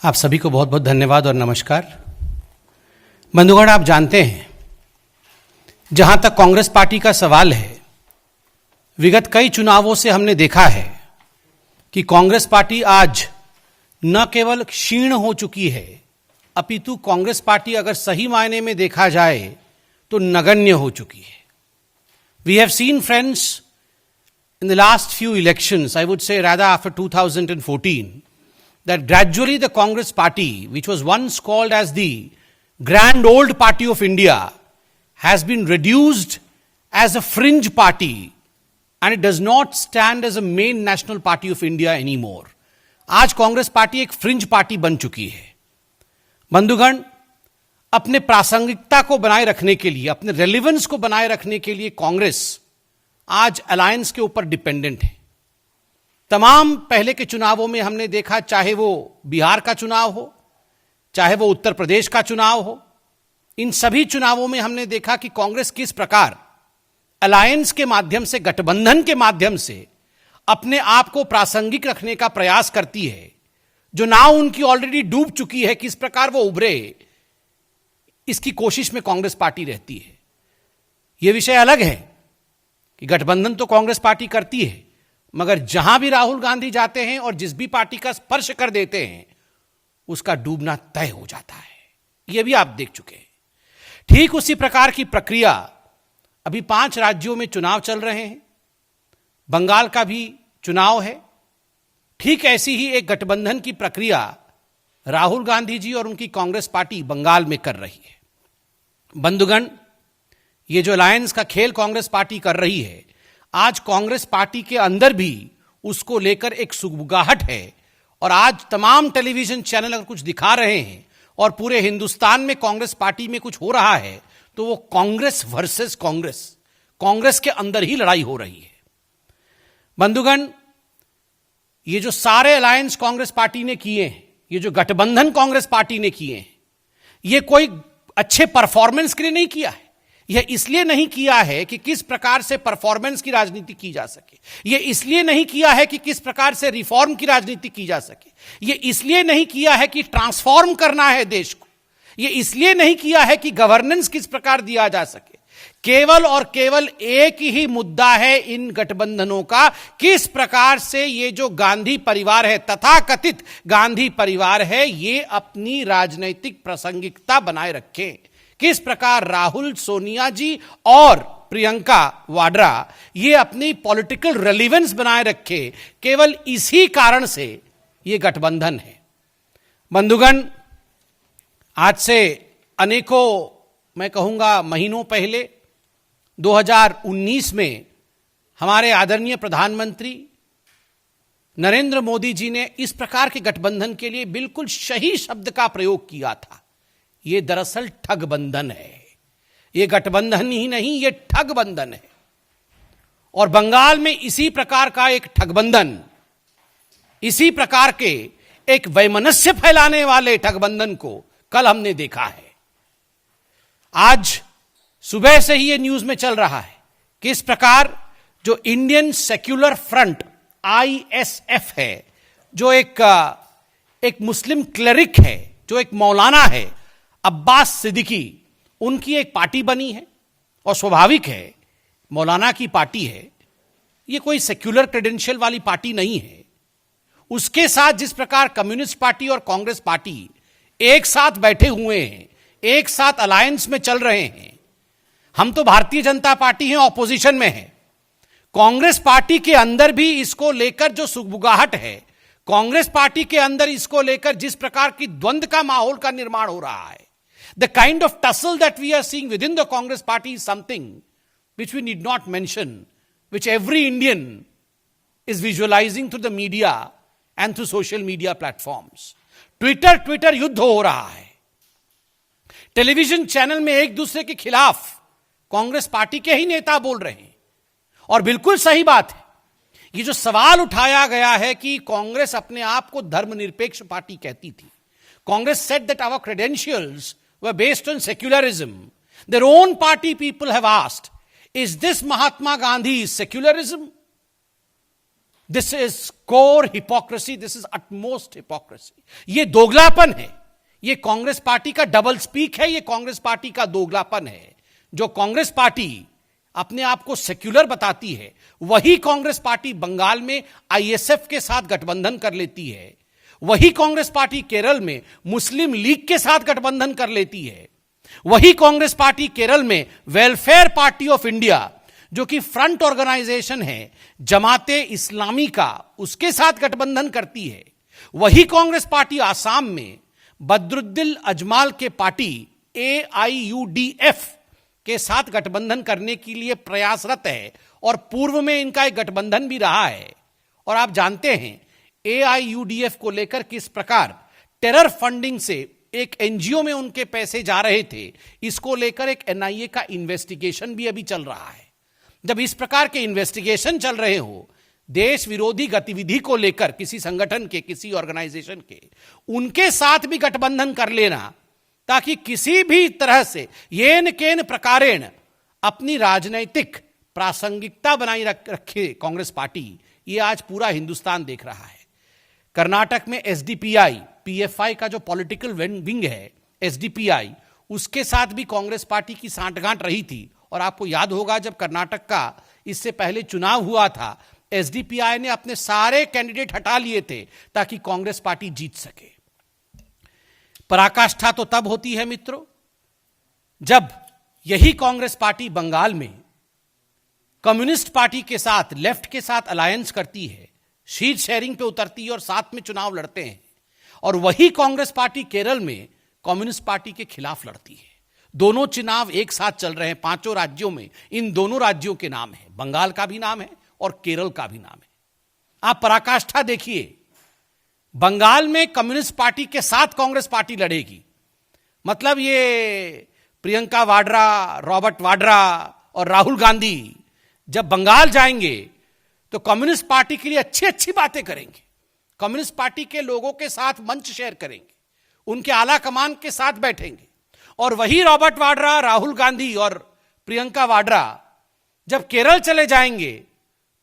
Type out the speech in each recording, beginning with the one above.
आप सभी को बहुत बहुत धन्यवाद और नमस्कार। बंधुगण, आप जानते हैं, जहां तक कांग्रेस पार्टी का सवाल है, विगत कई चुनावों से हमने देखा है कि कांग्रेस पार्टी आज न केवल क्षीण हो चुकी है, अपितु कांग्रेस पार्टी अगर सही मायने में देखा जाए तो नगण्य हो चुकी है। We have seen friends in the last few elections, I would say rather after 2014, that gradually the Congress party, which was once called as the grand old party of India, has been reduced as a fringe party and it does not stand as a main national party of India anymore. आज Congress party एक fringe party बन चुकी है। बंधुगण, अपने प्रासंगिकता को बनाए रखने के लिए, अपने रेलेवेंस को बनाए रखने के लिए कांग्रेस आज अलायंस के ऊपर डिपेंडेंट है। तमाम पहले के चुनावों में हमने देखा, चाहे वो बिहार का चुनाव हो, चाहे वो उत्तर प्रदेश का चुनाव हो, इन सभी चुनावों में हमने देखा कि कांग्रेस किस प्रकार अलायंस के माध्यम से, गठबंधन के माध्यम से अपने आप को प्रासंगिक रखने का प्रयास करती है। जो नाव उनकी ऑलरेडी डूब चुकी है, किस प्रकार वो उभरे, इसकी कोशिश में कांग्रेस पार्टी रहती है। यह विषय अलग है कि गठबंधन तो कांग्रेस पार्टी करती है, मगर जहां भी राहुल गांधी जाते हैं और जिस भी पार्टी का स्पर्श कर देते हैं, उसका डूबना तय हो जाता है। यह भी आप देख चुके हैं। ठीक उसी प्रकार की प्रक्रिया अभी 5 राज्यों में चुनाव चल रहे हैं। बंगाल का भी चुनाव है। ठीक ऐसी ही एक गठबंधन की प्रक्रिया राहुल गांधी जी और उनकी कांग्रेस पार्टी बंगाल में कर रही है। बंधुगण, ये जो अलायंस का खेल कांग्रेस पार्टी कर रही है, आज कांग्रेस पार्टी के अंदर भी उसको लेकर एक सुगबुगाहट है। और आज तमाम टेलीविजन चैनल अगर कुछ दिखा रहे हैं और पूरे हिंदुस्तान में कांग्रेस पार्टी में कुछ हो रहा है, तो वो कांग्रेस वर्सेस कांग्रेस, कांग्रेस के अंदर ही लड़ाई हो रही है। बंधुगण, ये जो सारे अलायंस कांग्रेस पार्टी ने किए हैं, ये जो गठबंधन कांग्रेस पार्टी ने किए हैं, ये कोई अच्छे परफॉर्मेंस के लिए नहीं किया है। यह इसलिए नहीं किया है कि किस प्रकार से परफॉर्मेंस की राजनीति की जा सके। यह इसलिए नहीं किया है कि किस प्रकार से रिफॉर्म की राजनीति की जा सके। यह इसलिए नहीं किया है कि ट्रांसफॉर्म करना है देश को। यह इसलिए नहीं किया है कि गवर्नेंस किस प्रकार दिया जा सके। केवल और केवल एक ही मुद्दा है इन गठबंधनों का, किस प्रकार से ये जो गांधी परिवार है, तथाकथित गांधी परिवार है, ये अपनी राजनीतिक प्रासंगिकता बनाए रखे। किस प्रकार राहुल, सोनिया जी और प्रियंका वाड्रा ये अपनी पॉलिटिकल रेलेवेंस बनाए रखे। केवल इसी कारण से ये गठबंधन है। बंधुगण, आज से अनेकों, मैं कहूंगा महीनों पहले 2019 में हमारे आदरणीय प्रधानमंत्री नरेंद्र मोदी जी ने इस प्रकार के गठबंधन के लिए बिल्कुल सही शब्द का प्रयोग किया था। यह दरअसल ठगबंधन है। यह गठबंधन ही नहीं, यह ठगबंधन है। और बंगाल में इसी प्रकार का एक ठगबंधन, इसी प्रकार के एक वैमनस्य फैलाने वाले ठगबंधन को कल हमने देखा है। आज सुबह से ही यह न्यूज में चल रहा है किस प्रकार जो इंडियन सेक्युलर फ्रंट ISF है, जो एक मुस्लिम क्लेरिक है, जो एक मौलाना है, अब्बास सिद्दीकी, उनकी एक पार्टी बनी है। और स्वाभाविक है, मौलाना की पार्टी है, ये कोई सेक्युलर क्रेडेंशियल वाली पार्टी नहीं है। उसके साथ जिस प्रकार कम्युनिस्ट पार्टी और कांग्रेस पार्टी एक साथ बैठे हुए हैं, एक साथ अलायंस में चल रहे हैं। हम तो भारतीय जनता पार्टी हैं, ऑपोजिशन में है। कांग्रेस पार्टी के अंदर भी इसको लेकर जो सुगबुगाहट है, कांग्रेस पार्टी के अंदर इसको लेकर जिस प्रकार की द्वंद्व का माहौल का निर्माण हो रहा है, the kind of tussle that we are seeing within the Congress party is something which we need not mention, which every Indian is visualizing through the media and through social media platforms. Twitter युद्ध हो रहा है। Television channel में एक दूसरे के खिलाफ Congress party के ही नेता बोल रहे हैं। और बिल्कुल सही बात है, ये जो सवाल उठाया गया है कि कांग्रेस अपने आप को धर्मनिरपेक्ष पार्टी कहती थी। Congress said that our credentials were based on secularism. Their own party people have asked, is this Mahatma Gandhi's secularism? This is core hypocrisy, this is utmost hypocrisy. ये दोगलापन है, ये कांग्रेस पार्टी का डबल स्पीक है, ये Congress party का दोगलापन है। जो Congress party अपने आप को सेक्युलर बताती है, वही कांग्रेस पार्टी बंगाल में आईएसएफ के साथ गठबंधन कर लेती है, वही कांग्रेस पार्टी केरल में मुस्लिम लीग के साथ गठबंधन कर लेती है, वही कांग्रेस पार्टी केरल में वेलफेयर पार्टी ऑफ इंडिया, जो कि फ्रंट ऑर्गेनाइजेशन है जमाते इस्लामी का, उसके साथ गठबंधन करती है। वही कांग्रेस पार्टी आसाम में बदरुद्दीन अजमाल के पार्टी AIUDF के साथ गठबंधन करने के लिए प्रयासरत है, और पूर्व में इनका एक गठबंधन भी रहा है। और आप जानते हैं AIUDF को लेकर किस प्रकार टेरर फंडिंग से एक एनजीओ में उनके पैसे जा रहे थे, इसको लेकर एक NIA का इन्वेस्टिगेशन भी अभी चल रहा है। जब इस प्रकार के इन्वेस्टिगेशन चल रहे हो, देश विरोधी गतिविधि को लेकर किसी संगठन के, किसी ऑर्गेनाइजेशन के, उनके साथ भी गठबंधन कर लेना, ताकि किसी भी तरह से येन केन प्रकारेण अपनी राजनैतिक प्रासंगिकता बनाई रखे कांग्रेस पार्टी, ये आज पूरा हिंदुस्तान देख रहा है। कर्नाटक में SDPI, PFI का जो पॉलिटिकल विंग है SDPI, उसके साथ भी कांग्रेस पार्टी की सांठगांठ रही थी। और आपको याद होगा जब कर्नाटक का इससे पहले चुनाव हुआ था, SDPI ने अपने सारे कैंडिडेट हटा लिए थे ताकि कांग्रेस पार्टी जीत सके। पराकाष्ठा तो तब होती है मित्रों, जब यही कांग्रेस पार्टी बंगाल में कम्युनिस्ट पार्टी के साथ, लेफ्ट के साथ अलायंस करती है, सीट शेयरिंग पे उतरती है और साथ में चुनाव लड़ते हैं। और वही कांग्रेस पार्टी केरल में कम्युनिस्ट पार्टी के खिलाफ लड़ती है। दोनों चुनाव एक साथ चल रहे हैं 5 राज्यों में। इन दोनों राज्यों के नाम है, बंगाल का भी नाम है और केरल का भी नाम है। आप पराकाष्ठा देखिए, बंगाल में कम्युनिस्ट पार्टी के साथ कांग्रेस पार्टी लड़ेगी। मतलब ये प्रियंका वाड्रा, रॉबर्ट वाड्रा और राहुल गांधी जब बंगाल जाएंगे तो कम्युनिस्ट पार्टी के लिए अच्छी अच्छी बातें करेंगे, कम्युनिस्ट पार्टी के लोगों के साथ मंच शेयर करेंगे, उनके आला कमान के साथ बैठेंगे। और वही रॉबर्ट वाड्रा, राहुल गांधी और प्रियंका वाड्रा जब केरल चले जाएंगे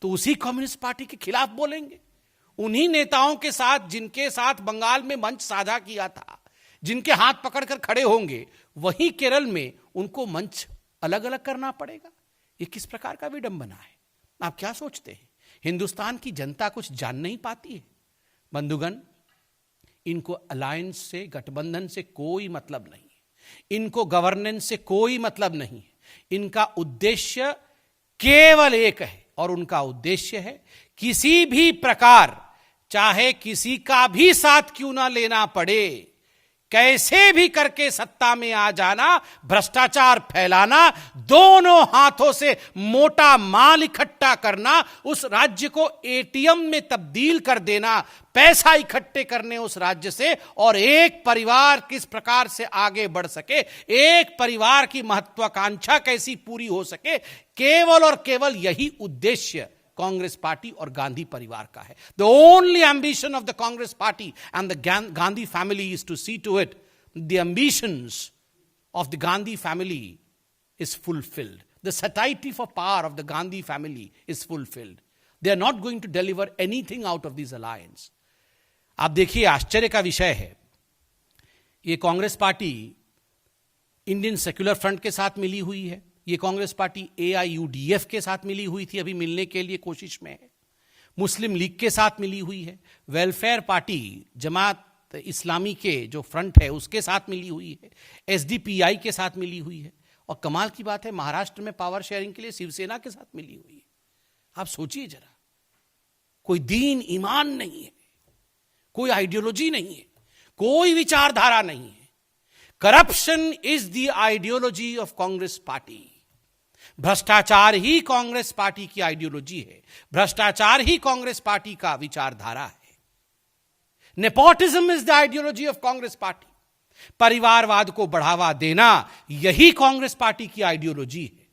तो उसी कम्युनिस्ट पार्टी के खिलाफ बोलेंगे। उन्हीं नेताओं के साथ जिनके साथ बंगाल में मंच साझा किया था, जिनके हाथ पकड़कर खड़े होंगे, वहीं केरल में उनको मंच अलग अलग करना पड़ेगा। ये किस प्रकार का विडंबना है? आप क्या सोचते हैं? हिंदुस्तान की जनता कुछ जान नहीं पाती है? बंधुगण, इनको अलायंस से, गठबंधन से कोई मतलब नहीं है, इनको गवर्नेंस से कोई मतलब नहीं है। इनका उद्देश्य केवल एक है, और उनका उद्देश्य है किसी भी प्रकार, चाहे किसी का भी साथ क्यों ना लेना पड़े, कैसे भी करके सत्ता में आ जाना, भ्रष्टाचार फैलाना, दोनों हाथों से मोटा माल इकट्ठा करना, उस राज्य को ATM में तब्दील कर देना, पैसा इकट्ठे करने उस राज्य से, और एक परिवार किस प्रकार से आगे बढ़ सके, एक परिवार की महत्वाकांक्षा कैसी पूरी हो सके, केवल और केवल यही उद्देश्य कांग्रेस पार्टी और गांधी परिवार का है। The only ambition of the Congress party and the Gandhi family is to see to it the ambitions of the Gandhi family is fulfilled. The satiety for power of the Gandhi family is fulfilled. They are not going to deliver anything out of this alliance. आप देखिए, आश्चर्य का विषय है, ये Congress party Indian secular front के साथ मिली हुई है, ये कांग्रेस पार्टी AIUDF के साथ मिली हुई थी, अभी मिलने के लिए कोशिश में है, मुस्लिम लीग के साथ मिली हुई है, वेलफेयर पार्टी जमात इस्लामी के जो फ्रंट है उसके साथ मिली हुई है, SDPI के साथ मिली हुई है, और कमाल की बात है महाराष्ट्र में पावर शेयरिंग के लिए शिवसेना के साथ मिली हुई है। आप सोचिए जरा, कोई दीन ईमान नहीं है, कोई आइडियोलॉजी नहीं है, कोई विचारधारा नहीं है। Corruption is the ideology of Congress party. भ्रष्टाचार ही कांग्रेस पार्टी की आइडियोलॉजी है, भ्रष्टाचार ही कांग्रेस पार्टी का विचारधारा है। Nepotism is the ideology of Congress party. परिवारवाद को बढ़ावा देना यही कांग्रेस पार्टी की आइडियोलॉजी है।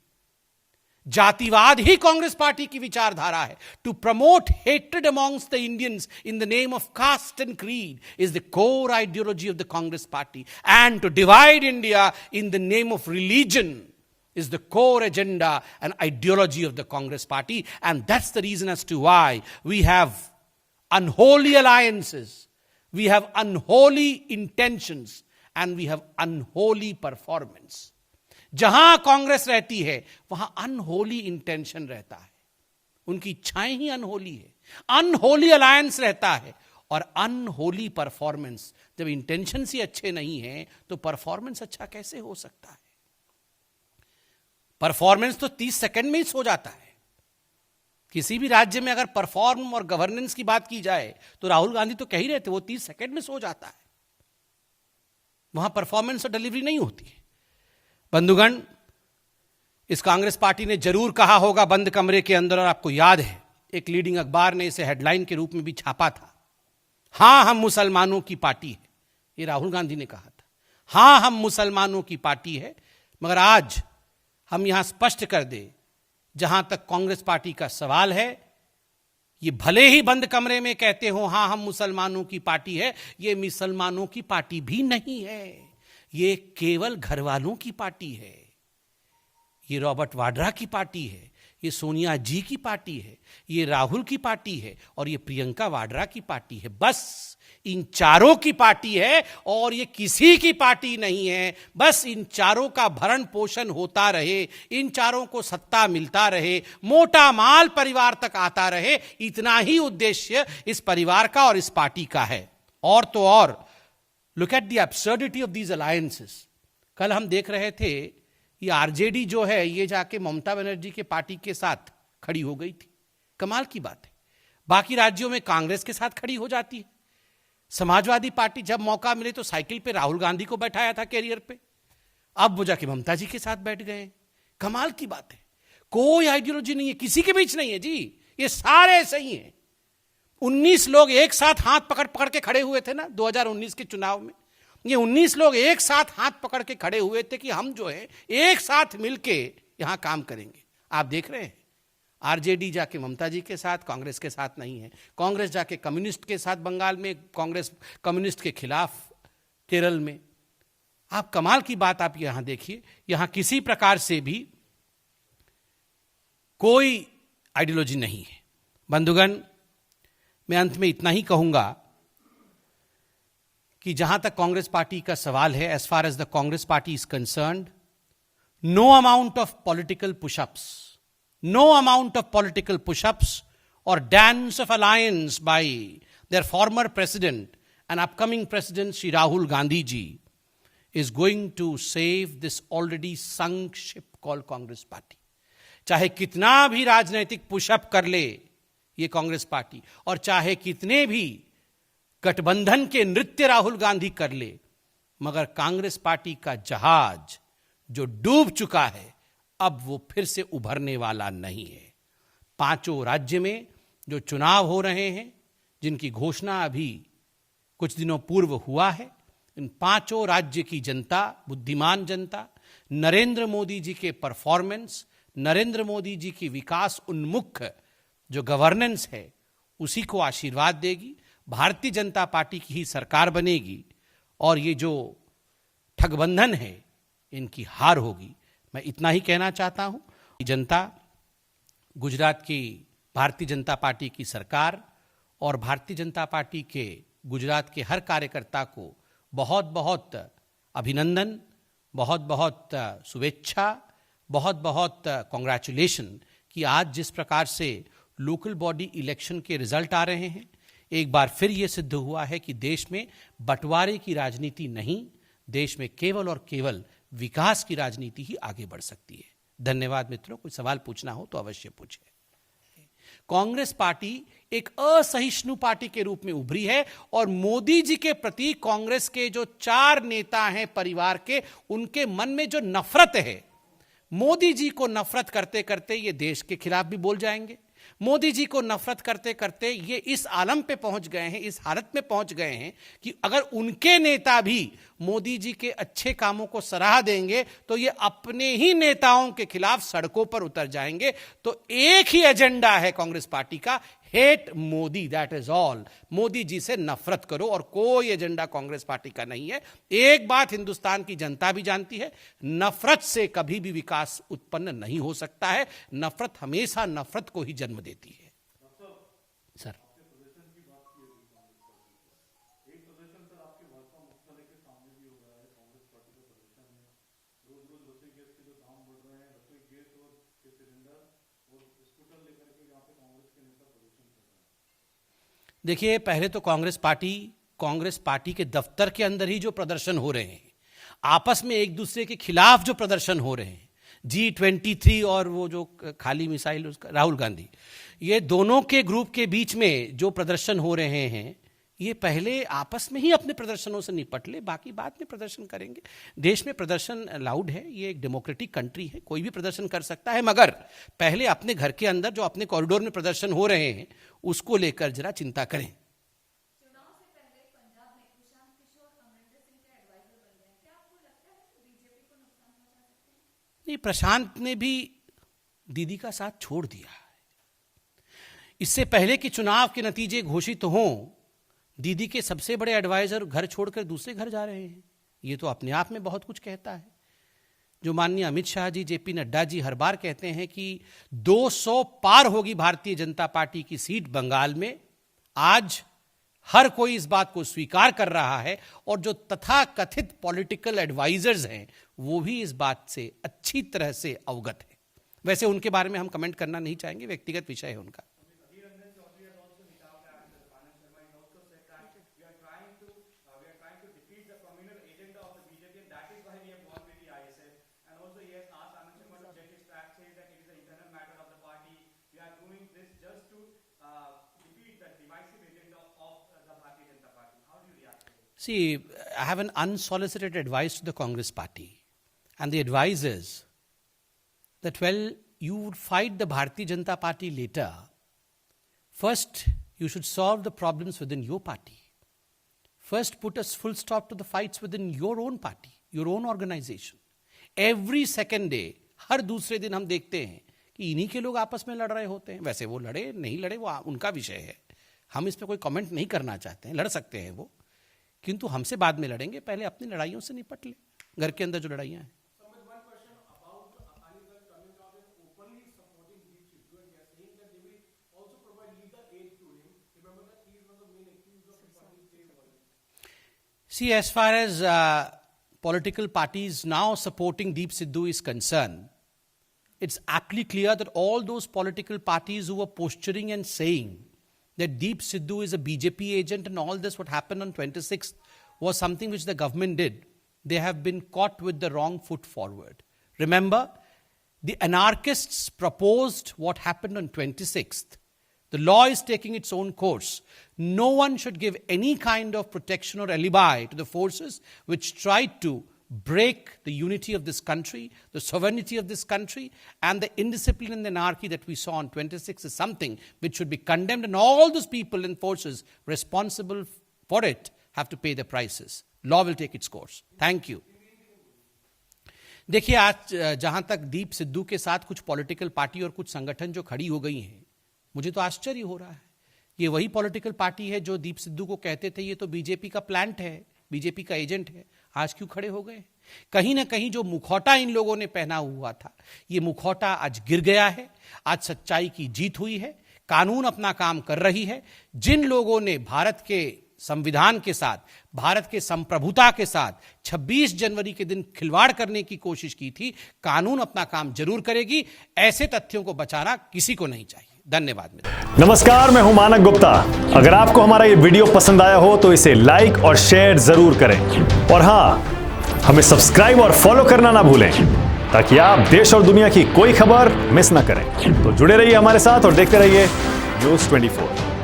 जातिवाद ही कांग्रेस पार्टी की विचारधारा है। To promote hatred amongst the Indians in the name of caste and creed is the core ideology of the Congress party, and to divide India in the name of religion is the core agenda and ideology of the Congress party. And that's the reason as to why we have unholy alliances, we have unholy intentions, and we have unholy performance. जहां कांग्रेस रहती है वहां unholy intention रहता है, उनकी इच्छाएं ही unholy है, unholy alliance रहता है और अनहोली परफॉर्मेंस. जब इंटेंशन ही अच्छे नहीं है तो परफॉर्मेंस अच्छा कैसे हो सकता है? परफॉर्मेंस तो 30 सेकंड में ही हो जाता है. किसी भी राज्य में अगर परफॉर्म और गवर्नेंस की बात की जाए तो राहुल गांधी तो कह ही रहे थे वो 30 सेकंड में हो जाता है. वहां परफॉर्मेंस और डिलीवरी नहीं होती है. बंधुगण, इस कांग्रेस पार्टी ने जरूर कहा होगा बंद कमरे के अंदर, और आपको याद है एक लीडिंग अखबार ने इसे हेडलाइन के रूप में भी छापा था, हां हम मुसलमानों की पार्टी है. ये राहुल गांधी ने कहा था, हां हम मुसलमानों की पार्टी है. मगर आज हम यहां स्पष्ट कर दे, जहां तक कांग्रेस पार्टी का सवाल है, ये भले ही बंद कमरे में कहते हो हां हम मुसलमानों की पार्टी है, ये मुसलमानों की पार्टी भी नहीं है, ये केवल घर वालों की पार्टी है. ये रॉबर्ट वाड्रा की पार्टी है, ये सोनिया जी की पार्टी है, ये राहुल की पार्टी है और ये प्रियंका वाड्रा की पार्टी है. बस इन चारों की पार्टी है और ये किसी की पार्टी नहीं है. बस इन चारों का भरण पोषण होता रहे, इन चारों को सत्ता मिलता रहे, मोटा माल परिवार तक आता रहे, इतना ही उद्देश्य इस परिवार का और इस पार्टी का है. और तो और look at the absurdity of these alliances. कल हम देख रहे थे ये आरजेडी जो है ये जाके ममता बनर्जी के पार्टी के साथ खड़ी हो गई थी. कमाल की बात है. बाकी राज्यों में कांग्रेस के साथ खड़ी हो जाती है. समाजवादी पार्टी जब मौका मिले तो साइकिल पे राहुल गांधी को बैठाया था कैरियर पे, अब वो जाके ममता जी के साथ बैठ गए. कमाल की बात है. कोई आइडियोलॉजी नहीं है, किसी के बीच नहीं है जी. ये सारे सही हैं. 19 लोग एक साथ हाथ पकड़ पकड़ के खड़े हुए थे ना 2019 के चुनाव में. ये 19 लोग एक साथ हाथ पकड़ के खड़े हुए थे कि हम जो है एक साथ मिलके यहां काम करेंगे. आप देख रहे हैं आरजेडी जाके ममता जी के साथ, कांग्रेस के साथ नहीं है. कांग्रेस जाके कम्युनिस्ट के साथ बंगाल में, कांग्रेस कम्युनिस्ट के खिलाफ केरल में. आप कमाल की बात आप यहां देखिए, यहां किसी प्रकार से भी कोई आइडियोलॉजी नहीं है. बंधुगण, मैं अंत में इतना ही कहूंगा कि जहां तक कांग्रेस पार्टी का सवाल है, as far as the Congress party is concerned, no amount of political pushups, no amount of political pushups और dance of alliance by their former president and upcoming president Shri Rahul Gandhi ji is going to save this already sunk ship called Congress party. चाहे कितना भी राजनीतिक pushup कर ले ये Congress party, और चाहे कितने भी गठबंधन के नृत्य राहुल गांधी कर ले, मगर कांग्रेस पार्टी का जहाज जो डूब चुका है अब वो फिर से उभरने वाला नहीं है. 5 राज्य में जो चुनाव हो रहे हैं, जिनकी घोषणा अभी कुछ दिनों पूर्व हुआ है, इन 5 राज्य की जनता, बुद्धिमान जनता, नरेंद्र मोदी जी के परफॉर्मेंस, नरेंद्र मोदी जी की विकास उन्मुख जो गवर्नेंस है उसी को आशीर्वाद देगी. भारतीय जनता पार्टी की ही सरकार बनेगी और ये जो ठगबंधन है इनकी हार होगी. मैं इतना ही कहना चाहता हूं. जनता, गुजरात की भारतीय जनता पार्टी की सरकार और भारतीय जनता पार्टी के गुजरात के हर कार्यकर्ता को बहुत बहुत अभिनंदन, बहुत बहुत शुभेच्छा, बहुत बहुत कॉन्ग्रेचुलेशन कि आज जिस प्रकार से लोकल बॉडी इलेक्शन के रिजल्ट आ रहे हैं, एक बार फिर यह सिद्ध हुआ है कि देश में बंटवारे की राजनीति नहीं, देश में केवल और केवल विकास की राजनीति ही आगे बढ़ सकती है. धन्यवाद मित्रों. कोई सवाल पूछना हो तो अवश्य पूछें. कांग्रेस पार्टी एक असहिष्णु पार्टी के रूप में उभरी है और मोदी जी के प्रति कांग्रेस के जो 4 नेता हैं परिवार के, उनके मन में जो नफरत है, मोदी जी को नफरत करते करते ये देश के खिलाफ भी बोल जाएंगे. मोदी जी को नफरत करते करते ये इस आलम पे पहुंच गए हैं, इस हालत में पहुंच गए हैं कि अगर उनके नेता भी मोदी जी के अच्छे कामों को सराह देंगे तो ये अपने ही नेताओं के खिलाफ सड़कों पर उतर जाएंगे. तो एक ही एजेंडा है कांग्रेस पार्टी का, hate Modi, that is all. Modi ji से नफरत करो, और कोई एजेंडा कांग्रेस पार्टी का नहीं है। एक बात हिंदुस्तान की जनता भी जानती है, नफरत से कभी भी विकास उत्पन्न नहीं हो सकता है। नफरत हमेशा नफरत को ही जन्म देती है। सर, देखिए, पहले तो कांग्रेस पार्टी के दफ्तर के अंदर ही जो प्रदर्शन हो रहे हैं, आपस में एक दूसरे के खिलाफ जो प्रदर्शन हो रहे हैं, G23 और वो जो खाली मिसाइल उसका राहुल गांधी, ये दोनों के ग्रुप के बीच में जो प्रदर्शन हो रहे हैं, ये पहले आपस में ही अपने प्रदर्शनों से निपट ले, बाकी बाद में प्रदर्शन करेंगे। देश में प्रदर्शन अलाउड है, ये एक डेमोक्रेटिक कंट्री है, कोई भी प्रदर्शन कर सकता है, मगर पहले अपने घर के अंदर जो अपने कॉरिडोर में प्रदर्शन हो रहे हैं उसको लेकर जरा चिंता करें। चुनाव से पहले पंजाब में प्रशांत किशोर अमरिंदर सिंह के एडवाइजर बन गए, क्या आपको लगता है कि बीजेपी को नुकसान पहुंचा सकते हैं? नहीं, प्रशांत ने भी दीदी का साथ छोड़ दिया है। इससे पहले कि चुनाव के नतीजे घोषित हों, दीदी के सबसे बड़े एडवाइजर घर छोड़कर दूसरे घर जा रहे हैं। ये तो अपने आप में बहुत कुछ कहता है। जो माननीय अमित शाह जी, जेपी नड्डा जी हर बार कहते हैं कि 200 पार होगी भारतीय जनता पार्टी की सीट बंगाल में, आज हर कोई इस बात को स्वीकार कर रहा है, और जो तथाकथित पॉलिटिकल एडवाइजर्स हैं वो भी इस बात से अच्छी तरह से अवगत है। वैसे उनके बारे में हम कमेंट करना नहीं चाहेंगे, व्यक्तिगत विषय है उनका। See, I have an unsolicited advice to the Congress party. And the advice is that, well, you would fight the Bharatiya Janata Party later. First, you should solve the problems within your party. First, put a full stop to the fights within your own party, your own organization. Every second day, हर दूसरे दिन हम देखते हैं कि इन्हीं के लोग आपस में लड़ रहे होते हैं। वैसे वो लड़े नहीं लड़े वो उनका विषय है, हम इस पर कोई कमेंट नहीं करना चाहते हैं। लड़ सकते हैं वो, किंतु हमसे बाद में लड़ेंगे, पहले अपनी लड़ाइयों से निपट ले, घर के अंदर जो लड़ाइयाँ हैं। See, as far as political parties now supporting Deep Sidhu is concerned, it's aptly clear that all those political parties who were posturing and saying that Deep Sidhu is a BJP agent and all this what happened on 26th was something which the government did, they have been caught with the wrong foot forward. Remember, the anarchists proposed what happened on 26th. The law is taking its own course. No one should give any kind of protection or alibi to the forces which tried to break the unity of this country, the sovereignty of this country, and the indiscipline and the anarchy that we saw on 26 is something which should be condemned, and all those people and forces responsible for it have to pay the prices. Law will take its course. Thank you. देखिए, आज जहां तक दीप सिद्धू के साथ कुछ political party और कुछ संगठन जो खड़ी हो गई हैं, मुझे तो आश्चर्य हो रहा है। ये वही पॉलिटिकल पार्टी है जो दीप सिद्धू को कहते थे ये तो बीजेपी का प्लांट है, बीजेपी का एजेंट है। आज क्यों खड़े हो गए? कहीं ना कहीं जो मुखौटा इन लोगों ने पहना हुआ था, ये मुखौटा आज गिर गया है। आज सच्चाई की जीत हुई है, कानून अपना काम कर रही है। जिन लोगों ने भारत के संविधान के साथ, भारत के संप्रभुता के साथ 26 जनवरी के दिन खिलवाड़ करने की कोशिश की थी, कानून अपना काम जरूर करेगी। ऐसे तथ्यों को बचाना किसी को नहीं चाहिए। धन्यवाद। नमस्कार, मैं हूं मानक गुप्ता। अगर आपको हमारा ये वीडियो पसंद आया हो तो इसे लाइक और शेयर जरूर करें, और हां, हमें सब्सक्राइब और फॉलो करना ना भूलें ताकि आप देश और दुनिया की कोई खबर मिस ना करें। तो जुड़े रहिए हमारे साथ और देखते रहिए न्यूज़ 24।